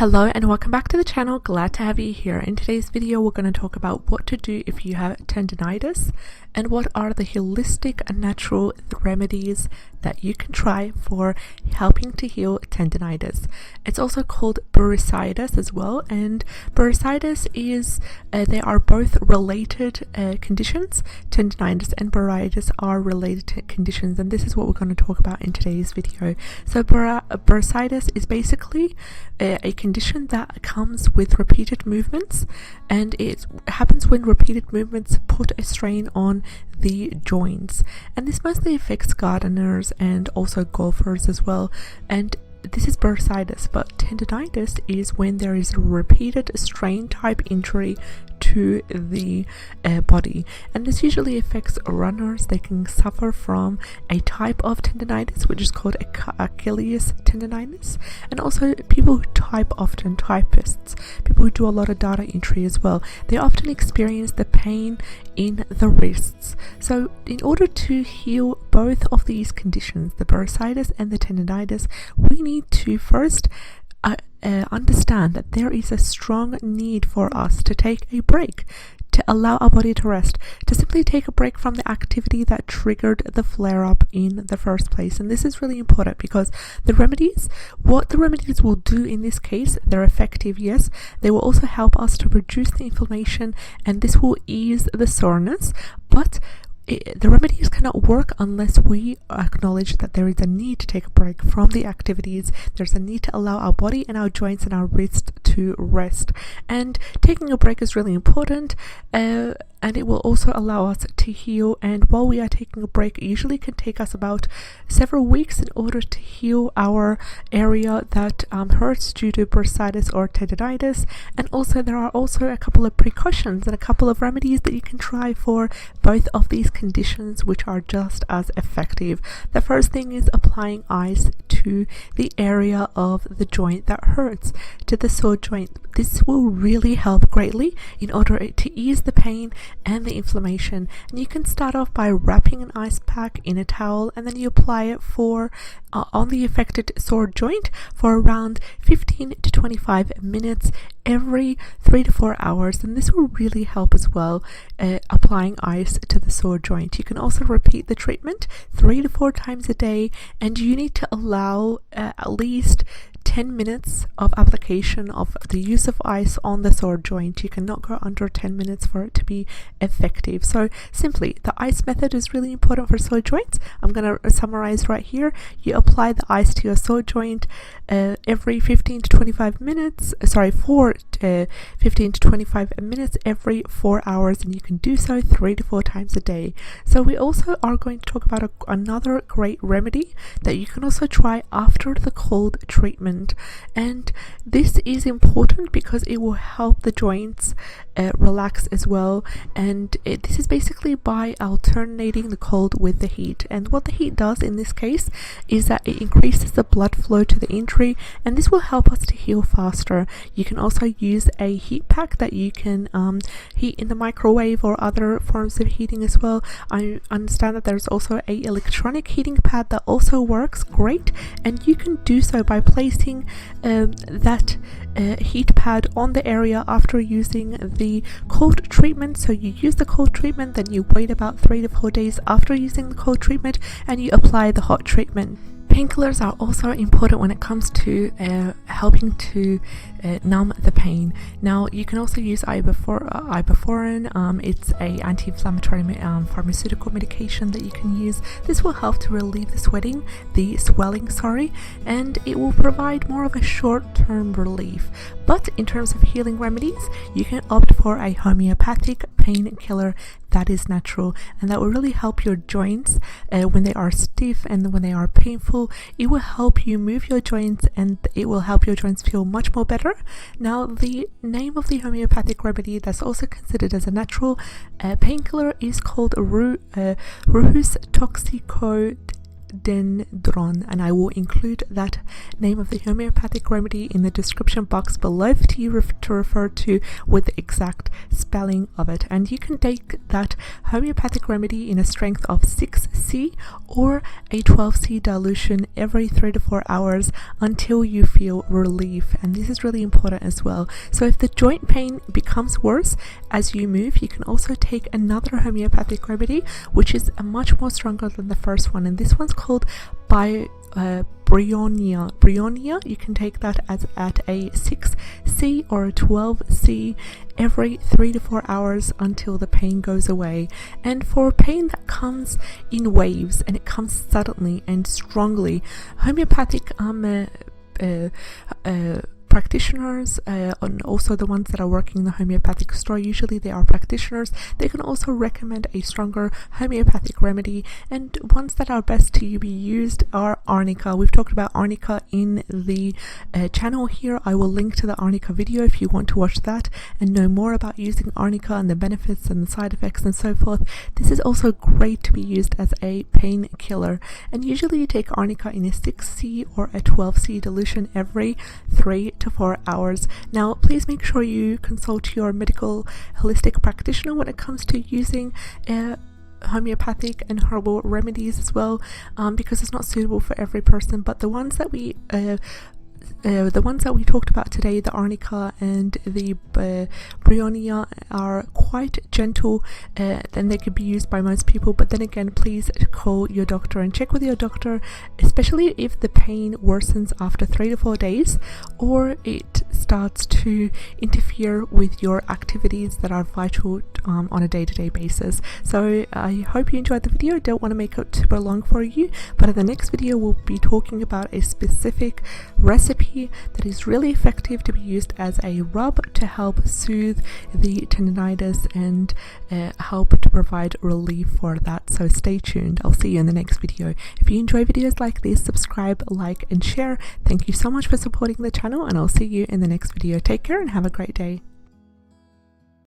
Hello and welcome back to the channel. Glad to have you here. In today's video we're going to talk about what to do if you have tendonitis and what are the holistic and natural remedies that you can try for helping to heal tendonitis. It's also called bursitis as well, and bursitis is they are both related conditions. Tendonitis and bursitis are related conditions, and this is what we're going to talk about in today's video. So bursitis is basically a condition that comes with repeated movements, and it happens when repeated movements put a strain on the joints, and this mostly affects gardeners and also golfers as well. And this is bursitis, but tendonitis is when there is a repeated strain type injury to the body, and this usually affects runners. They can suffer from a type of tendonitis which is called achilles tendonitis, and also people who typists, people who do a lot of data entry as well. They often experience the pain in the wrists. So in order to heal both of these conditions, the bursitis and the tendonitis, we need to first understand that there is a strong need for us to take a break, to allow our body to rest, to simply take a break from the activity that triggered the flare-up in the first place. And this is really important because what the remedies will do in this case, they're effective, yes. They will also help us to reduce the inflammation, and this will ease the soreness, but the remedies cannot work unless we acknowledge that there is a need to take a break from the activities. There's a need to allow our body and our joints and our wrists to rest, and taking a break is really important, and it will also allow us to heal. And while we are taking a break, it usually can take us about several weeks in order to heal our area that hurts due to bursitis or tendonitis. And also there are also a couple of precautions and a couple of remedies that you can try for both of these conditions, which are just as effective. The first thing is applying ice to the area of the joint that hurts, to the sore joint. This will really help greatly in order to ease the pain and the inflammation. And you can start off by wrapping an ice pack in a towel, and then you apply it on the affected sore joint for around 15 to 25 minutes every 3 to 4 hours, and this will really help as well, applying ice to the sore joint. You can also repeat the treatment 3 to 4 times a day, and you need to allow at least 10 minutes of application of the use of ice on the sore joint. You cannot go under 10 minutes for it to be effective. So simply, the ice method is really important for sore joints. I'm going to summarize right here. You apply the ice to your sore joint every 15 to 25 minutes, for 15 to 25 minutes every 4 hours, and you can do so 3 to 4 times a day. So we also are going to talk about another great remedy that you can also try after the cold treatment, and this is important because it will help the joints relax as well. And this is basically by alternating the cold with the heat, and what the heat does in this case is that it increases the blood flow to the injury, and this will help us to heal faster. You can also use a heat pack that you can heat in the microwave or other forms of heating as well. I understand that there's also a electronic heating pad that also works great, and you can do so by placing that heat pad on the area after using the cold treatment. So you use the cold treatment, then you wait about 3 to 4 days after using the cold treatment, and you apply the hot treatment. Painkillers are also important when it comes to helping to numb the pain. Now you can also use ibuprofen. It's a anti-inflammatory pharmaceutical medication that you can use. This will help to relieve the swelling, and it will provide more of a short-term relief. But in terms of healing remedies, you can opt for a homeopathic painkiller that is natural, and that will really help your joints when they are stiff and when they are painful. It will help you move your joints, and it will help your joints feel much more better. Now, the name of the homeopathic remedy that's also considered as a natural painkiller is called rhododendron, and I will include that name of the homeopathic remedy in the description box below for you to refer to with the exact spelling of it. And you can take that homeopathic remedy in a strength of 6C or a 12C dilution every 3 to 4 hours until you feel relief. And this is really important as well. So if the joint pain becomes worse as you move, you can also take another homeopathic remedy, which is much more stronger than the first one, and this one's called Bryonia. You can take that at a 6C or a 12C every 3 to 4 hours until the pain goes away. And for pain that comes in waves and it comes suddenly and strongly, homeopathic practitioners and also the ones that are working in the homeopathic store, usually they are practitioners, they can also recommend a stronger homeopathic remedy, and ones that are best to be used are arnica. We've talked about arnica in the channel here. I will link to the arnica video if you want to watch that and know more about using arnica and the benefits and the side effects and so forth. This is also great to be used as a painkiller, and usually you take arnica in a 6C or a 12C dilution every 3 to 4 hours. Now please make sure you consult your medical holistic practitioner when it comes to using homeopathic and herbal remedies as well, because it's not suitable for every person. But the ones that we talked about today, the arnica and the bryonia, are quite gentle and they could be used by most people. But then again, please call your doctor and check with your doctor, especially if the pain worsens after 3 to 4 days or it starts to interfere with your activities that are vital on a day-to-day basis. So I hope you enjoyed the video. I don't want to make it super long for you, but in the next video we'll be talking about a specific recipe that is really effective to be used as a rub to help soothe the tendonitis and help to provide relief for that. So stay tuned. I'll see you in the next video. If you enjoy videos like this, subscribe, like and share. Thank you so much for supporting the channel, and I'll see you in the next video. Take care and have a great day.